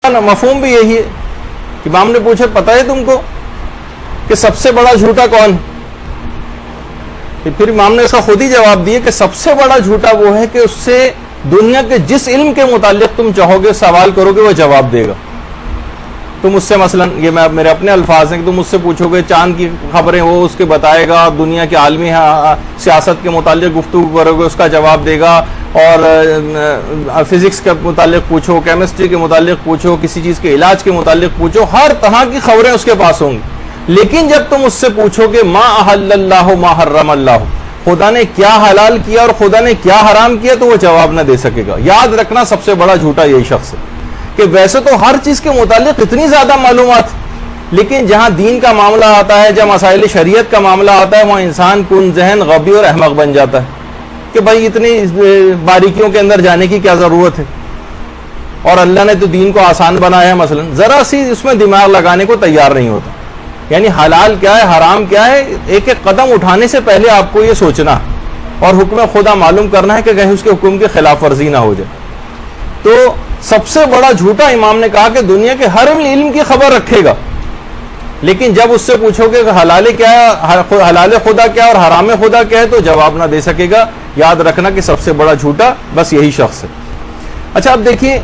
مفہوم بھی یہی ہے. امام نے پوچھا پتہ ہے تم کو کہ سب سے بڑا جھوٹا کون ہے؟ پھر امام نے اس کا خود ہی جواب دیا کہ سب سے بڑا جھوٹا وہ ہے کہ اس سے دنیا کے جس علم کے متعلق تم چاہو گے سوال کرو گے وہ جواب دے گا. تم اس سے مثلا یہ میرے اپنے الفاظ ہیں کہ تم اس سے پوچھو گے چاند کی خبریں وہ اس کے بتائے گا, دنیا کے عالمی سیاست کے متعلق گفتگو کرو گے اس کا جواب دے گا, اور فزکس کے متعلق پوچھو, کیمسٹری کے متعلق پوچھو, کسی چیز کے علاج کے متعلق پوچھو, ہر طرح کی خبریں اس کے پاس ہوں گی. لیکن جب تم اس سے پوچھو گے ما احل اللہ ما حرم اللہ, خدا نے کیا حلال کیا اور خدا نے کیا حرام کیا, تو وہ جواب نہ دے سکے گا. یاد رکھنا سب سے بڑا جھوٹا یہی شخص ہے کہ ویسے تو ہر چیز کے متعلق اتنی زیادہ معلومات, لیکن جہاں دین کا معاملہ آتا ہے, جہاں مسائل شریعت کا معاملہ آتا ہے, وہاں انسان کن ذہن, غبی اور احمق بن جاتا ہے کہ بھائی اتنی باریکیوں کے اندر جانے کی کیا ضرورت ہے, اور اللہ نے تو دین کو آسان بنایا ہے. مثلا ذرا سی اس میں دماغ لگانے کو تیار نہیں ہوتا. یعنی حلال کیا ہے, حرام کیا ہے, ایک ایک قدم اٹھانے سے پہلے آپ کو یہ سوچنا اور حکم خدا معلوم کرنا ہے کہ کہیں اس کے حکم کی خلاف ورزی نہ ہو جائے. تو سب سے بڑا جھوٹا امام نے کہا کہ دنیا کے ہر علم کی خبر رکھے گا, لیکن جب اس سے پوچھو کہ حلال کیا ہے, حلال خدا کیا اور حرام خدا کیا ہے, تو جواب نہ دے سکے گا. یاد رکھنا کہ سب سے بڑا جھوٹا بس یہی شخص ہے. اچھا اب دیکھیے